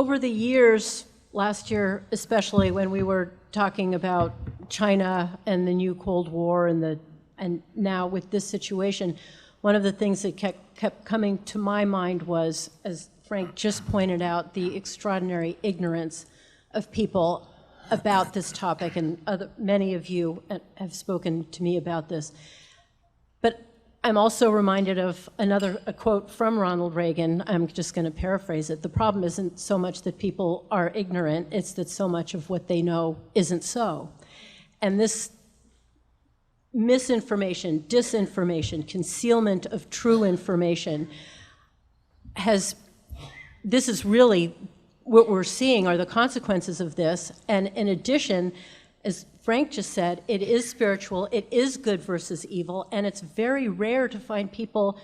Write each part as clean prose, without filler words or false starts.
over the years, last year especially, when we were talking about China and the new Cold War and now with this situation, one of the things that kept coming to my mind was, as Frank just pointed out, the extraordinary ignorance of people about this topic, and many of you have spoken to me about this. But I'm also reminded of a quote from Ronald Reagan. I'm just going to paraphrase it. The problem isn't so much that people are ignorant, it's that so much of what they know isn't so. And this misinformation, disinformation, concealment of true information this is really what we're seeing are the consequences of this. And in addition, as Frank just said, it is spiritual, it is good versus evil, and it's very rare to find people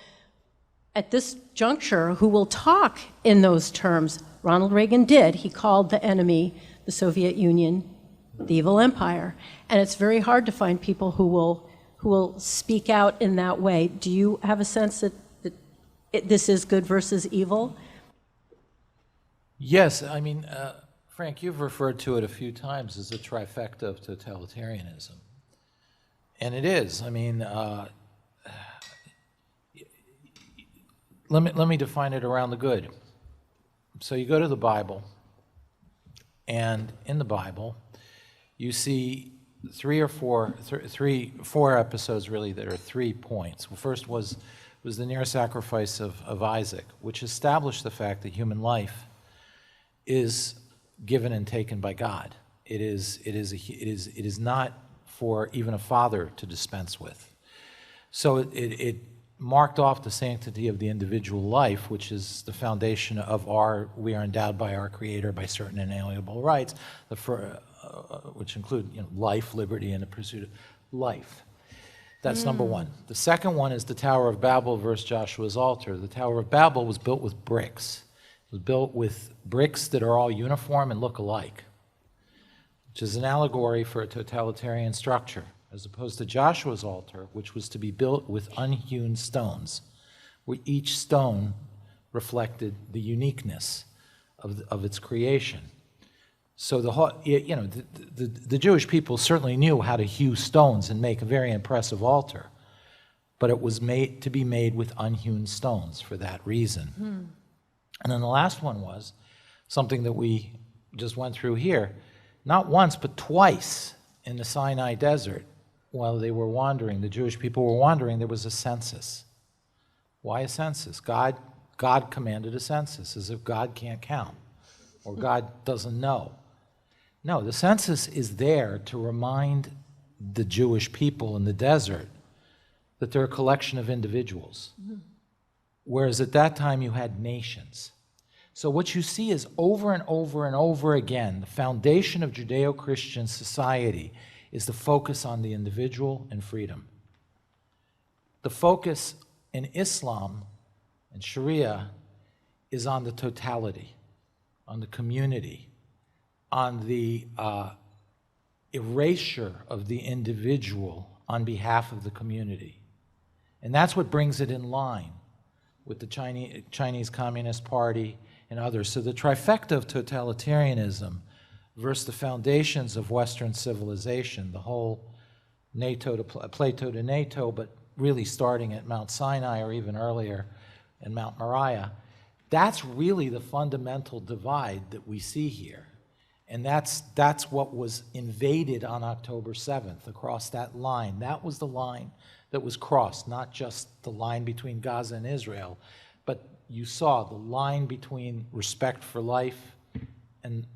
at this juncture who will talk in those terms. Ronald Reagan did. He called the enemy, the Soviet Union, the evil empire. And it's very hard to find people who will speak out in that way. Do you have a sense that this is good versus evil? Yes, I mean, Frank, you've referred to it a few times as a trifecta of totalitarianism. And it is. I mean, let me define it around the good. So you go to the Bible, and in the Bible, you see four episodes really that are 3 points. Well, first was the near sacrifice of Isaac, which established the fact that human life is given and taken by God. It is not for even a father to dispense with. So it marked off the sanctity of the individual life, which is the foundation of we are endowed by our Creator by certain inalienable rights, which include life, liberty, and the pursuit of life. That's number one. The second one is the Tower of Babel versus Joshua's altar. The Tower of Babel was built with bricks. It was built with bricks that are all uniform and look alike, which is an allegory for a totalitarian structure, as opposed to Joshua's altar, which was to be built with unhewn stones, where each stone reflected the uniqueness of its creation. So the Jewish people certainly knew how to hew stones and make a very impressive altar, but it was made to be made with unhewn stones for that reason. And then the last one was something that we just went through here. Not once, but twice in the Sinai desert, while they were wandering, the Jewish people were wandering, there was a census. Why a census? God commanded a census, as if God can't count, or God doesn't know. No, the census is there to remind the Jewish people in the desert that they're a collection of individuals. Whereas at that time you had nations. So what you see is over and over and over again, the foundation of Judeo-Christian society is the focus on the individual and freedom. The focus in Islam and Sharia is on the totality, on the community, on the erasure of the individual on behalf of the community. And that's what brings it in line with the Chinese Communist Party and others. So the trifecta of totalitarianism versus the foundations of Western civilization, the whole Plato to NATO, but really starting at Mount Sinai or even earlier in Mount Moriah, that's really the fundamental divide that we see here. And that's what was invaded on October 7th, across that line. That was the line that was crossed, not just the line between Gaza and Israel, but you saw the line between respect for life and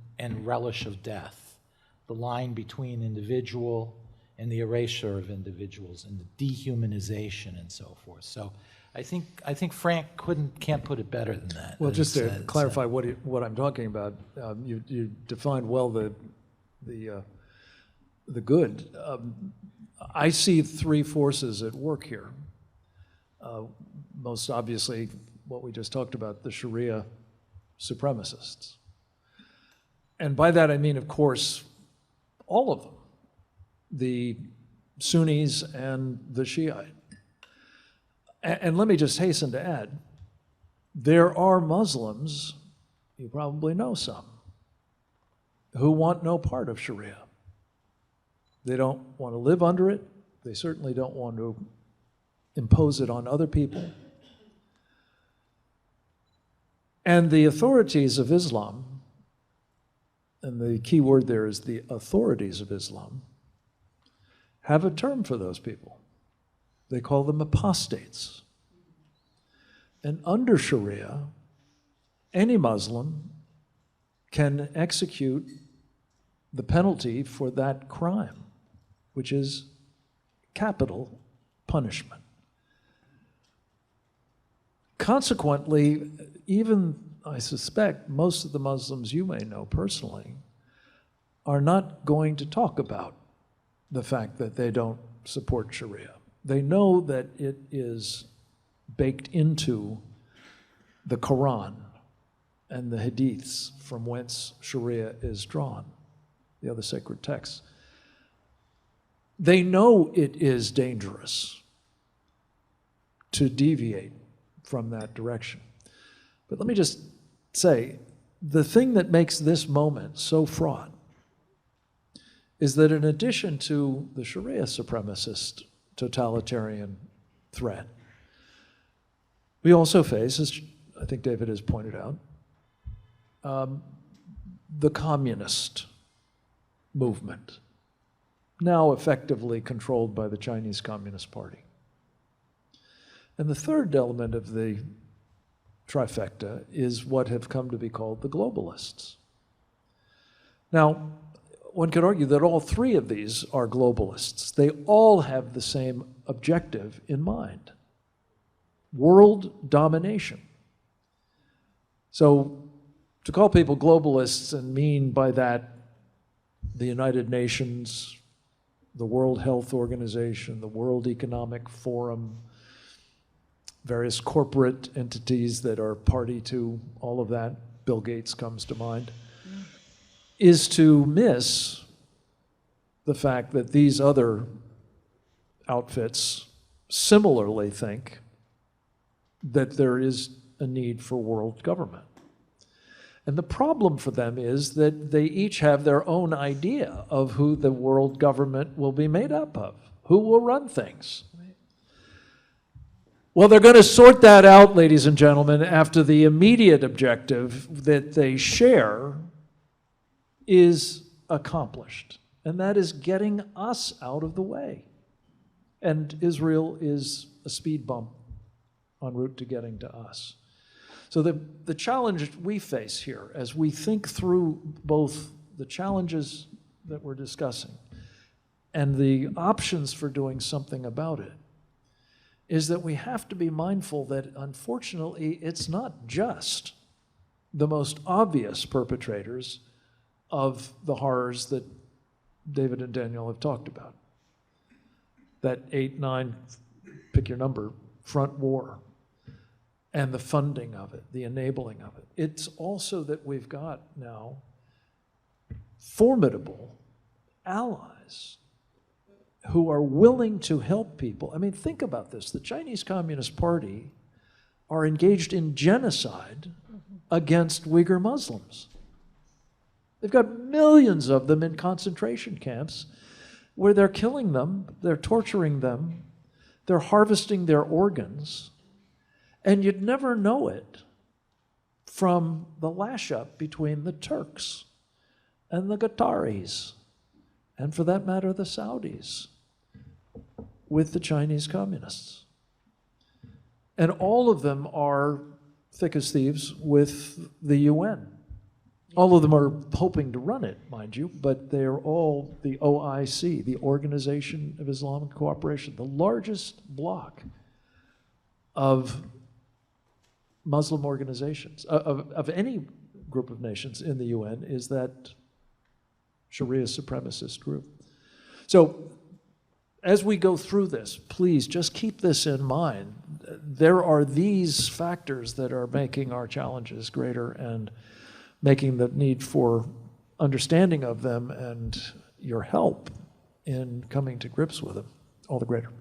relish of death, the line between individual and the erasure of individuals and the dehumanization and so forth. So I think Frank can't put it better than that. Well, just to clarify what I'm talking about, you defined well the good. I see three forces at work here. Most obviously, what we just talked about, the Sharia supremacists. And by that I mean, of course, all of them, the Sunnis and the Shiite. And let me just hasten to add, there are Muslims you probably know some, who want no part of Sharia. They don't want to live under it. They certainly don't want to impose it on other people. And the authorities of Islam, and the key word there is the authorities of Islam, have a term for those people. They call them apostates. And under Sharia, any Muslim can execute the penalty for that crime, which is capital punishment. Consequently, even, I suspect, most of the Muslims you may know personally are not going to talk about the fact that they don't support Sharia. They know that it is baked into the Quran and the Hadiths from whence Sharia is drawn, the other sacred texts. They know it is dangerous to deviate from that direction. But let me just say, the thing that makes this moment so fraught is that in addition to the Sharia supremacist totalitarian threat, we also face, as I think David has pointed out, the communist movement, now effectively controlled by the Chinese Communist Party. And the third element of the trifecta is what have come to be called the globalists. Now, one could argue that all three of these are globalists. They all have the same objective in mind: world domination. So to call people globalists and mean by that the United Nations, the World Health Organization, the World Economic Forum, various corporate entities that are party to all of that, Bill Gates comes to mind, is to miss the fact that these other outfits similarly think that there is a need for world government. And the problem for them is that they each have their own idea of who the world government will be made up of, who will run things. Well, they're going to sort that out, ladies and gentlemen, after the immediate objective that they share is accomplished, and that is getting us out of the way. And Israel is a speed bump en route to getting to us. So the challenge we face here, as we think through both the challenges that we're discussing and the options for doing something about it, is that we have to be mindful that, unfortunately, it's not just the most obvious perpetrators of the horrors that David and Daniel have talked about. That 8, 9, pick your number, front war, and the funding of it, the enabling of it. It's also that we've got now formidable allies who are willing to help people. I mean, think about this. The Chinese Communist Party are engaged in genocide against Uyghur Muslims. They've got millions of them in concentration camps where they're killing them, they're torturing them, they're harvesting their organs, and you'd never know it from the lash-up between the Turks and the Qataris, and for that matter, the Saudis, with the Chinese communists. And all of them are thick as thieves with the UN. All of them are hoping to run it, mind you, but they're all the OIC, the Organization of Islamic Cooperation, the largest bloc of Muslim organizations, of any group of nations in the UN, is that Sharia supremacist group. So as we go through this, please just keep this in mind. There are these factors that are making our challenges greater and making the need for understanding of them and your help in coming to grips with them all the greater.